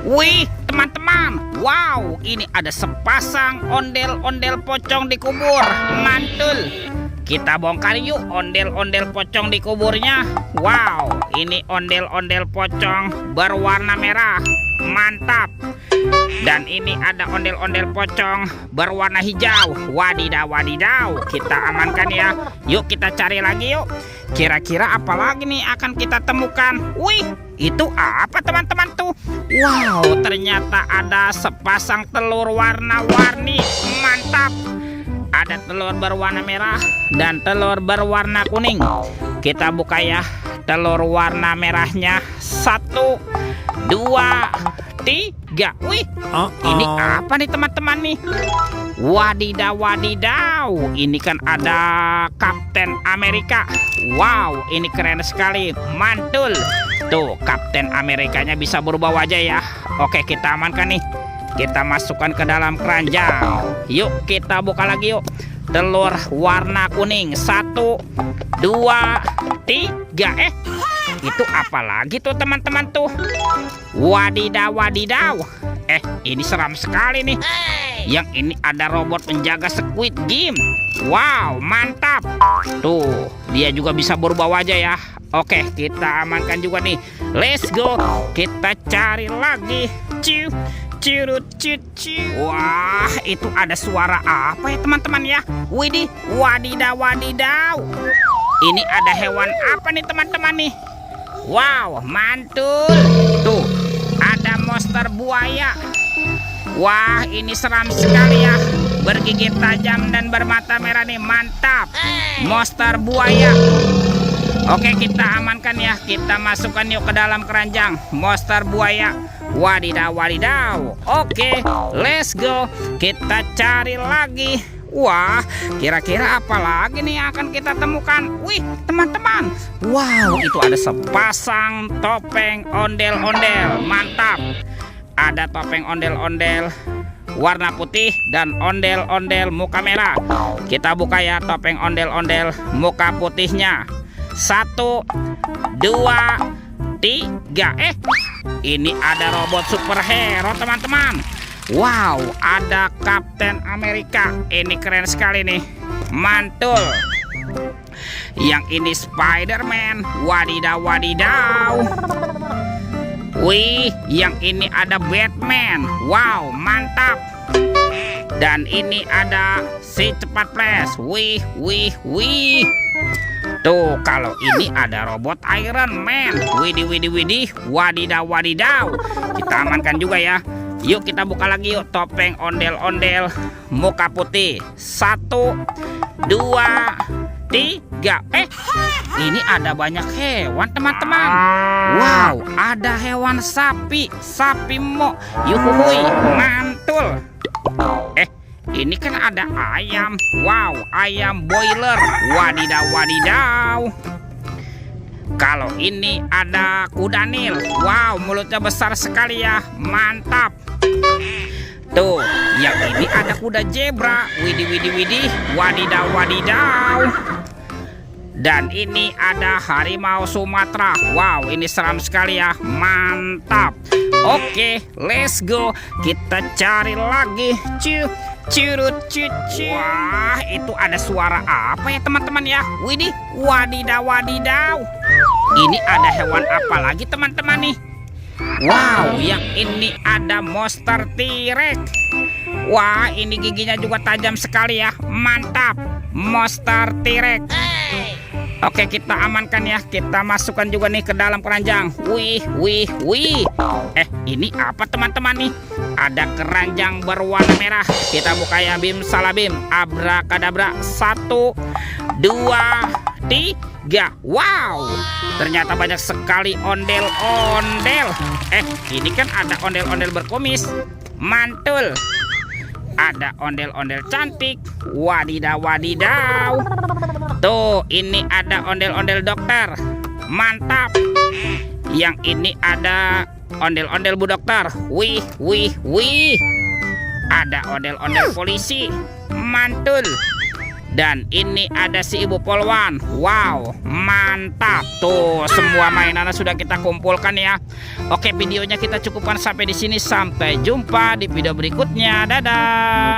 Wih, teman-teman. Wow, ini ada sepasang ondel-ondel pocong di kubur. Mantul. Kita bongkar yuk ondel-ondel pocong di kuburnya. Wow, ini ondel-ondel pocong berwarna merah. Mantap. Dan ini ada ondel-ondel pocong berwarna hijau. Wadidaw, wadidaw. Kita amankan ya. Yuk kita cari lagi yuk. Kira-kira apa lagi nih akan kita temukan? Wih, itu apa teman-teman tuh? Wow, ternyata ada sepasang telur warna-warni. Mantap. Ada telur berwarna merah dan telur berwarna kuning. Kita buka ya. Telur warna merahnya 1, 2, 3. Wih, ini apa nih teman-teman nih? Wadidaw, wadidaw. Ini kan ada Kapten Amerika. Wow, ini keren sekali. Mantul. Tuh, Kapten Amerikanya bisa berubah wajah ya. Oke, kita amankan nih. Kita masukkan ke dalam keranjang. Yuk, kita buka lagi yuk. Telur warna kuning 1, 2, 3. Itu apa lagi tuh teman-teman tuh? Wadidaw, wadidaw. Ini seram sekali nih. Yang ini ada robot penjaga Squid Game. Wow, mantap. Tuh, dia juga bisa berubah wajah ya. Oke, kita amankan juga nih. Let's go. Kita cari lagi. Ciu, cirut, ciu. Wah, itu ada suara apa ya teman-teman ya? Widih, wadidaw, wadidaw. Ini ada hewan apa nih teman-teman nih? Wow, mantul. Tuh, ada monster buaya. Wah, ini seram sekali ya. Bergigi tajam dan bermata merah nih. Mantap. Monster buaya. Oke, kita amankan ya. Kita masukkan yuk ke dalam keranjang. Monster buaya. Wadidaw, wadidaw. Oke, let's go. Kita cari lagi. Wah, kira-kira apa lagi nih yang akan kita temukan? Wih, teman-teman. Wow, itu ada sepasang topeng ondel-ondel. Mantap. Ada topeng ondel-ondel warna putih dan ondel-ondel muka merah. Kita buka ya topeng ondel-ondel muka putihnya. 1, 2, 3. Ini ada robot superhero teman-teman. Wow, ada Kapten Amerika. Ini keren sekali nih. Mantul. Yang ini Spider-Man. Wadidaw, wadidaw. Wih, yang ini ada Batman. Wow, mantap. Dan ini ada si cepat flash. Wih, wih, wih. Tuh, kalau ini ada robot Iron Man. Widih, widih, widih. Wadidaw, wadidaw. Kita amankan juga ya. Yuk kita buka lagi yuk topeng ondel-ondel muka putih. 1, 2, 3. Ini ada banyak hewan teman-teman. Wow, ada hewan sapi. Sapi mo. Yuhuhui, mantul. Ini kan ada ayam. Wow, ayam boiler. Wadidaw, wadidaw. Kalau ini ada kuda Nil. Wow, mulutnya besar sekali ya. Mantap. Tuh, yang ini ada kuda zebra. Widih, widih, widih. Wadidaw, wadidaw. Dan ini ada harimau Sumatera. Wow, ini seram sekali ya. Mantap. Oke, let's go. Kita cari lagi. Curut, cucu. Wah, itu ada suara apa ya teman-teman ya? Widih, wadidaw, wadidaw. Ini ada hewan apa lagi teman-teman nih? Wow, yang ini ada monster T-Rex. Wah, ini giginya juga tajam sekali ya. Mantap, monster T-Rex. Oke, kita amankan ya. Kita masukkan juga nih ke dalam keranjang. Wih, wih, wih. Ini apa teman-teman nih? Ada keranjang berwarna merah. Kita buka ya, bim salabim. Abrakadabra. 1, 2, 3. Wow, ternyata banyak sekali ondel-ondel. Ini kan ada ondel-ondel berkumis. Mantul. Ada ondel-ondel cantik. Wadidaw, wadidaw. Tuh, ini ada ondel-ondel dokter. Mantap. Yang ini ada ondel-ondel bu dokter. Wih, wih, wih. Ada ondel-ondel polisi. Mantul. Dan ini ada si ibu polwan. Wow, mantap. Tuh, semua mainannya sudah kita kumpulkan ya. Oke, videonya kita cukupkan sampai di sini. Sampai jumpa di video berikutnya. Dadah.